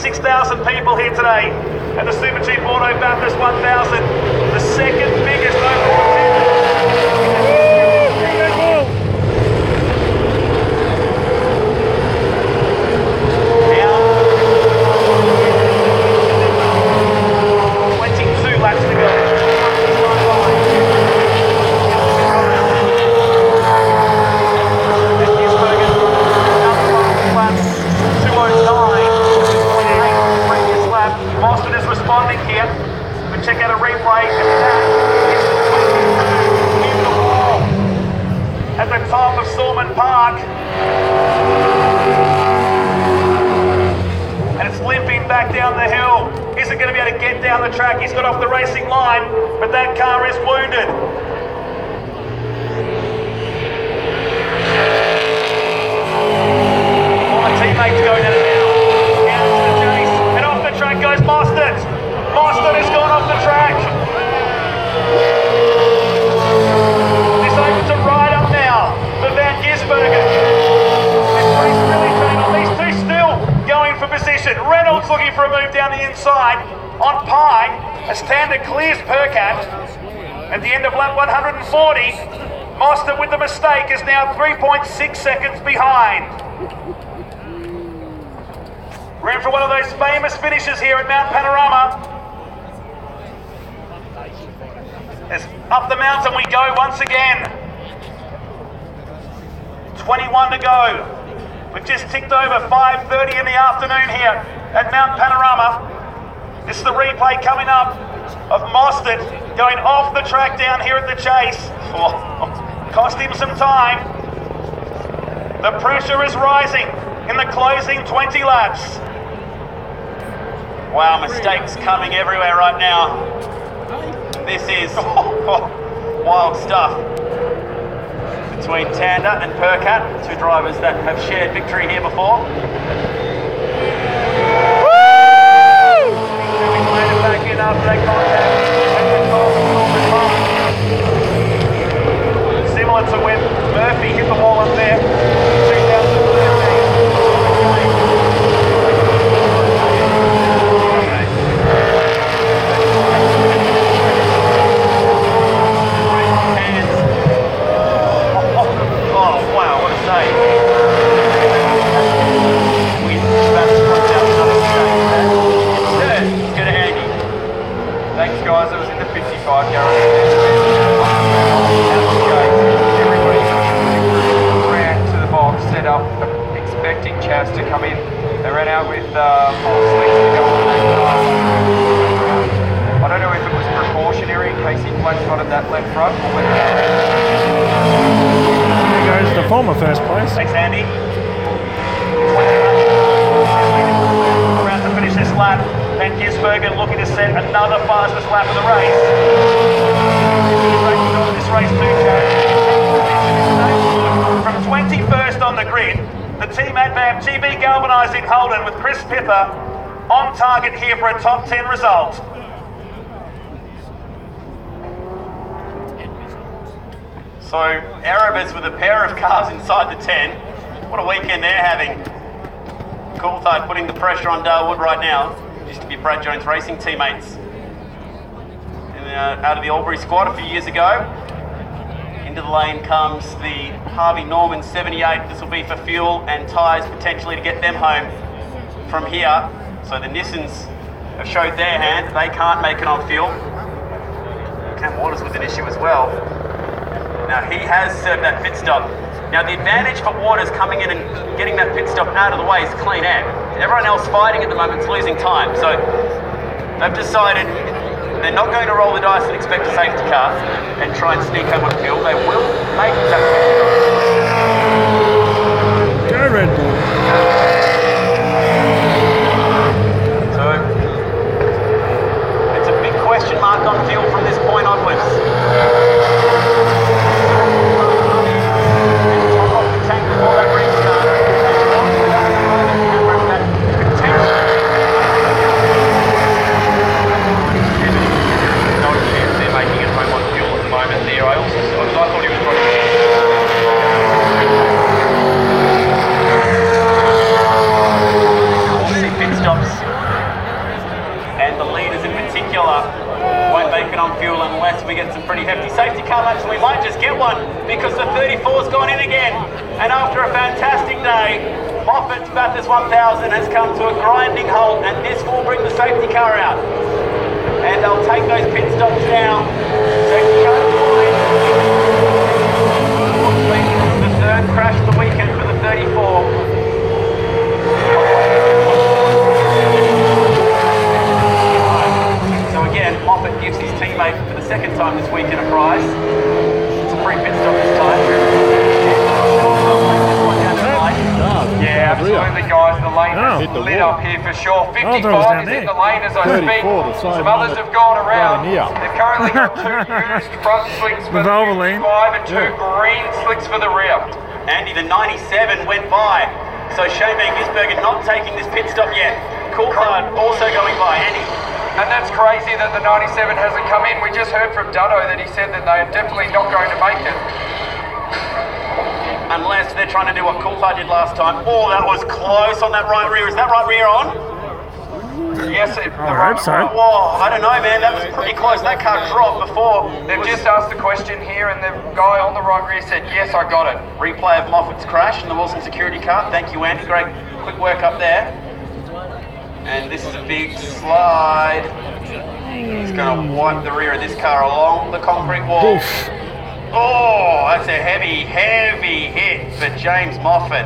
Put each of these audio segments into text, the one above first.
6,000 people here today at the Super Cheap Auto Bathurst 1000, the second biggest open here, but check out a replay, and that is the 22 in the wall at the top of Stormont Park. And it's limping back down the hill. Isn't going to be able to get down the track. He's got off the racing line, but that car is wounded. All the teammates going at it now. Down to the chase, and off the track goes Mostert. Mostert has gone off the track. This opens a ride up now for Van Gisbergen. This race really turning on. These two still going for position. Reynolds looking for a move down the inside. On Pye, as Tander clears Percat. At the end of lap 140, Mostert with the mistake is now 3.6 seconds behind. We're in for one of those famous finishes here at Mount Panorama. As up the mountain we go once again. 21 to go. We've just ticked over 5:30 in the afternoon here at Mount Panorama. This is the replay coming up of Mostert going off the track down here at the chase. Oh, cost him some time. The pressure is rising in the closing 20 laps. Wow, mistakes coming everywhere right now. This is wild stuff between Tander and Percat, two drivers that have shared victory here before. Woo! Back in after that contact. Similar to when Murphy hit the wall up there. 2013. Thanks guys, I was in the 55 garage. Everybody ran to the box, set up, expecting Chaz to come in. They ran out with false legs to go on that. I don't know if it was precautionary in case he flat spotted that left front or whether... There goes the former first place. Thanks Andy. Around to finish this lap. Van Gisbergen looking to set another fastest lap of the race. This race too, from 21st on the grid, the team advance GB Galvanising Holden with Chris Pither on target here for a top 10 result. So Erebus with a pair of cars inside the 10. What a weekend they're having. Coulthard putting the pressure on Darwood right now. Used to be Brad Jones Racing teammates. And, out of the Albury squad a few years ago. Into the lane comes the Harvey Norman 78. This will be for fuel and tyres potentially to get them home from here. So the Nissans have showed their hand. They can't make it on fuel. Cam Waters with an issue as well. Now he has served that pit stop. Now the advantage for Waters coming in and getting that pit stop out of the way is clean air. Everyone else fighting at the moment is losing time. So they've decided they're not going to roll the dice and expect a safety car and try and sneak home on fuel. They will make that pit stop. Go Red Bull. So it's a big question mark on fuel from this point onwards. Before that restart, not a chance they're making it home on fuel at the moment there. I thought he was probably laps. And the leaders in particular won't make it on fuel unless we get some pretty hefty safety car laps, and we might just get one because the 34's gone in again. And after a fantastic day, Moffat's Bathurst 1000 has come to a grinding halt, and this will bring the safety car out. And they'll take those pit stops now. Safety car deployed. The third crash of the weekend for the 34. Moffat gives his teammate for the second time this weekend a prize. It's a free pit stop this time. Yeah, absolutely, guys. The lane is lit up here for sure. 55 is in the lane as I speak. Some others have gone around. They've currently got 2 used front slicks for the 55 and 2 green slicks for the rear. Andy, the 97 went by. So Shane Van Gisbergen not taking this pit stop yet. Coulthard also going by. Andy. And that's crazy that the 97 hasn't come in. We just heard from Duddo that he said that they're definitely not going to make it. Unless they're trying to do what Coulthard did last time. Oh, that was close on that right rear. Is that right rear on? Yes, I hope so. Whoa, I don't know, man. That was pretty close. That car dropped before. They've just asked the question here, and the guy on the right rear said, yes, I got it. Replay of Moffat's crash in the Wilson security car. Thank you, Andy. Great quick work up there. And this is a big slide. He's going to wipe the rear of this car along the concrete wall. Oof. Oh, that's a heavy, heavy hit for James Moffat.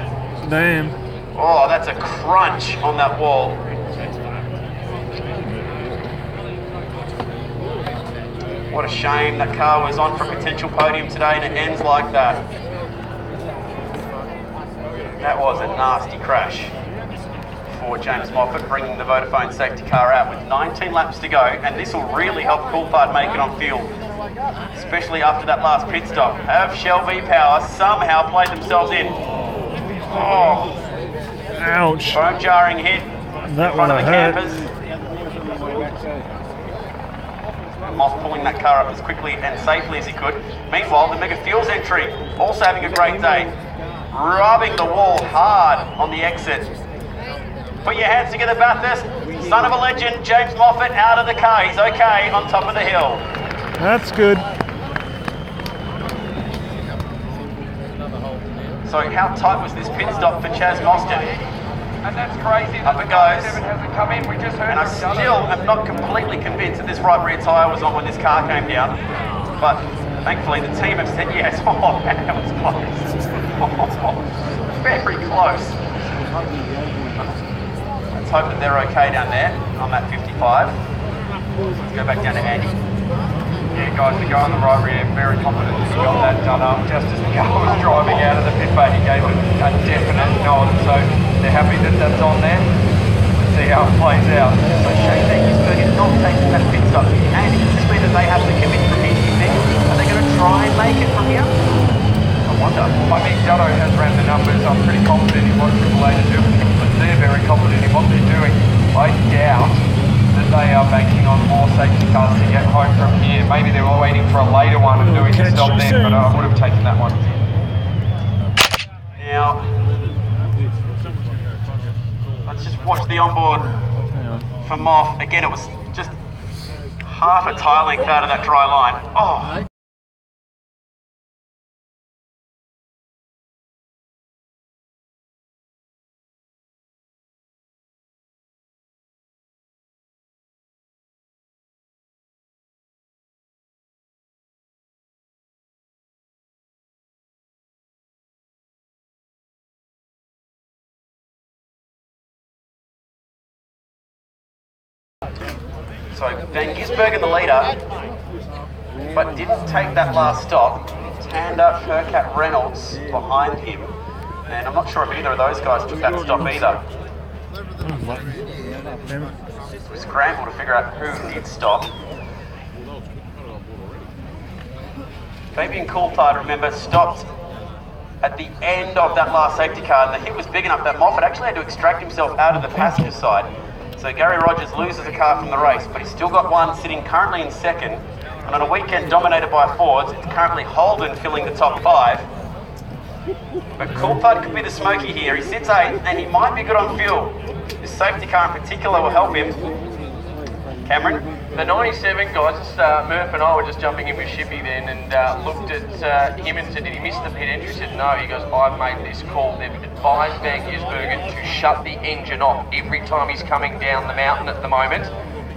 Damn. Oh, that's a crunch on that wall. What a shame. That car was on for a potential podium today and it ends like that. That was a nasty crash for James Moffat, bringing the Vodafone safety car out with 19 laps to go, and this will really help Coulthard make it on fuel, especially after that last pit stop. Have Shell V-Power somehow played themselves in. Oh, ouch. Bone jarring hit That in front of the hurt. campers. Moff pulling that car up as quickly and safely as he could. Meanwhile, the Mega Fuels entry also having a great day, rubbing the wall hard on the exit. Put your hands together, Bathurst. Son of a legend, James Moffat out of the car. He's okay on top of the hill. That's good. So how tight was this pit stop for Chaz Mostert? And that's crazy that Up it goes. 97 hasn't come in. We just heard And I from still am not completely convinced that this right rear tyre was on when this car came down. But thankfully the team have said yes. Oh man, that was close. Very close. Let's hope that they're okay down there on that 55. Let's go back down to Andy. Yeah, guys, the guy on the right rear, very confident that he got that done up. Just as the car was driving out of the pit bay, he gave it a definite nod. So they're happy that that's on there. Let's see how it plays out. So Shane Van Gisbergen not taking that pit stop. Andy, does this mean that they have to commit from here, do you think? Are they going to try and make it from here? I wonder. I mean, Duddo has ran the numbers. I'm pretty confident in what Triple A are doing, but they're very confident in what they're doing. I doubt that they are banking on more safety cars to get home from here. Maybe they were waiting for a later one and doing the stop then, but I would have taken that one. Now, let's just watch the onboard for Moff. Again, it was just half a tyre length out of that dry line. Oh. So Van Gisbergen the leader, but didn't take that last stop. Tanda, Percat, Reynolds behind him, and I'm not sure if either of those guys took that stop either. We scrambled to figure out who did stop. Fabian Coulthard, remember, stopped at the end of that last safety car, and the hit was big enough that Moffat actually had to extract himself out of the passenger side. So Gary Rogers loses a car from the race, but he's still got one sitting currently in second. And on a weekend dominated by Fords, it's currently Holden filling the top 5. But Coulthard could be the smoky here. He sits 8th and he might be good on fuel. This safety car in particular will help him. Cameron? The 97 guys, Murph and I were just jumping in with Shippy then and looked at him and said, did he miss the pit entry? He said, no. He goes, I've made this call. They've advised Van Gisbergen to shut the engine off every time he's coming down the mountain at the moment.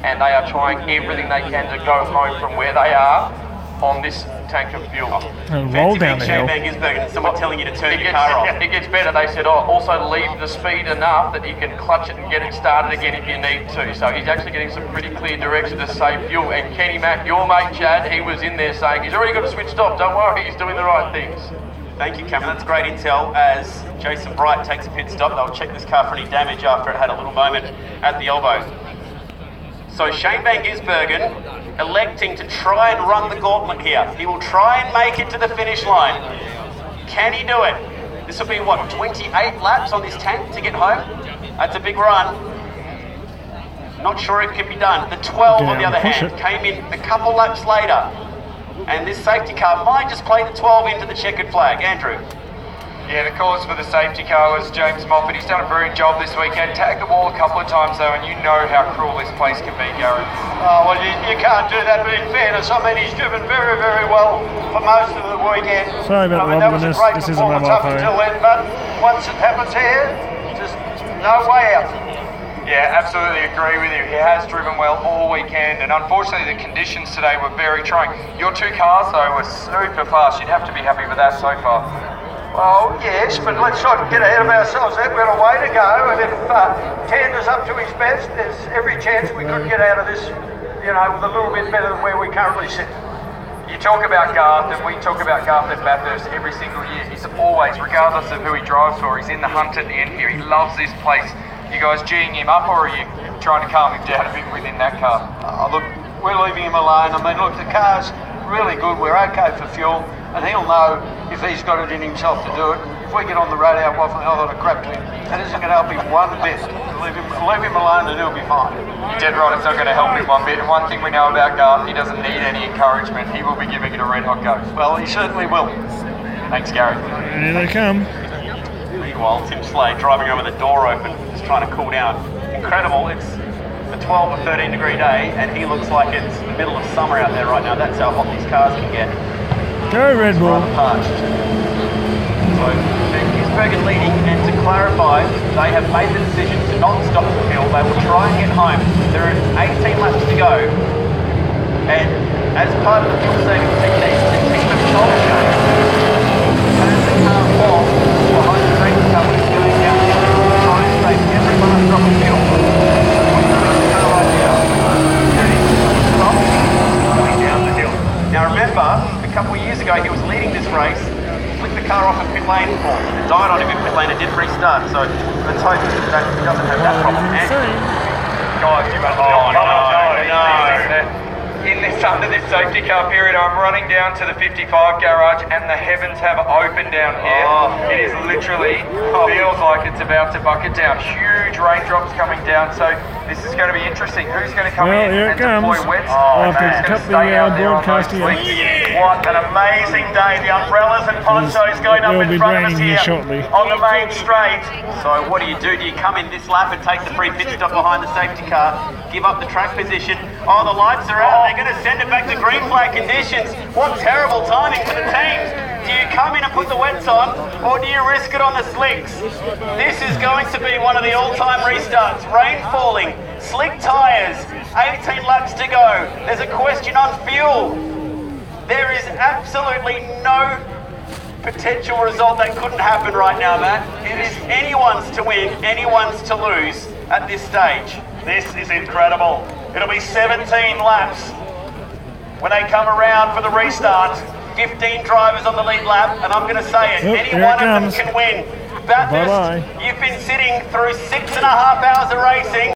And they are trying everything they can to go home from where they are on this tank of fuel. And roll down the hill. Van Gisbergen and someone telling you to turn your car off. It gets better. They said, also leave the speed enough that you can clutch it and get it started again if you need to. So he's actually getting some pretty clear direction to save fuel. And Kenny Mack, your mate Chad, he was in there saying he's already got it switched off. Don't worry, he's doing the right things. Thank you, Cameron. That's great intel. As Jason Bright takes a pit stop, they'll check this car for any damage after it had a little moment at the elbow. So Shane Van Gisbergen electing to try and run the gauntlet here. He will try and make it to the finish line. Can he do it? This will be, what, 28 laps on this tank to get home? That's a big run. Not sure it can be done. The 12, on the other hand, came in a couple laps later. And this safety car might just play the 12 into the checkered flag. Andrew? Yeah, the cause for the safety car was James Moffat. He's done a brilliant job this weekend. Tagged the wall a couple of times though, and you know how cruel this place can be, Gary. Oh, well, you can't do that, but in fairness, I mean, he's driven very, very well for most of the weekend. Sorry about the wobbliness. This isn't my up until then, but once it happens here, just no way out. Yeah, absolutely agree with you. He has driven well all weekend, and unfortunately the conditions today were very trying. Your two cars, though, were super fast. You'd have to be happy with that so far. Well, yes, but let's not get ahead of ourselves. We've got a way to go, and if Tander's up to his best, there's every chance we could get out of this, you know, with a little bit better than where we currently sit. You talk about Garth, and we talk about Garth at Bathurst every single year. He's always, regardless of who he drives for, he's in the hunt at the end here. He loves this place. You guys geeing him up, or are you trying to calm him down a bit within that car? Look, we're leaving him alone. I mean, look, the car's really good. We're okay for fuel, and he'll know if he's got it in himself to do it. If we get on the radio waffling a lot of crap to him, that isn't going to help him one bit. Leave him alone and he'll be fine. You're dead right, it's not going to help him one bit. And one thing we know about Garth, he doesn't need any encouragement. He will be giving it a red hot go. Well, he certainly will. Thanks, Gary. Here they come. Meanwhile, Tim Slade driving over the door open, just trying to cool down. Incredible, it's a 12 or 13 degree day, and he looks like it's the middle of summer out there right now. That's how hot these cars can get. Go Red Bull. Parched. So, Gisbergen leading, and to clarify, they have made the decision to not stop the field. They will try and get home. There are 18 laps to go, and as part of the fuel saving technique, the team have told you turn the car off behind the safety car when it's going down the hill to try and save every last drop of fuel. Coming down the hill. Now remember, a couple of years ago he was leading this race, flicked the car off in pit lane, or it died on him in pit lane and didn't restart, so let's hope that he doesn't have that problem. Guys, you must no. In this, under this safety car period, I'm running down to the 55 garage and the heavens have opened down here. It is literally, feels like it's about to bucket down. Huge raindrops coming down, so this is going to be interesting. Who's going to come in and deploy wets? I'll have to Who's cut going to stay out there on those broadcasting. fleets? What an amazing day. The umbrellas and ponchos going up in front of us here on the main straight. So what do? Do you come in this lap and take the free pit stop behind the safety car, give up the track position? Oh, the lights are out. They're going to send it back to green flag conditions. What terrible timing for the teams. Do you come in and put the wets on, or do you risk it on the slicks? This is going to be one of the all-time restarts. Rain falling, slick tyres, 18 laps to go. There's a question on fuel. There is absolutely no potential result that couldn't happen right now, Matt. It is anyone's to win, anyone's to lose at this stage. This is incredible. It'll be 17 laps when they come around for the restart. 15 drivers on the lead lap, and I'm going to say it, any one of them can win. Bathurst, you've been sitting through 6.5 hours of racing.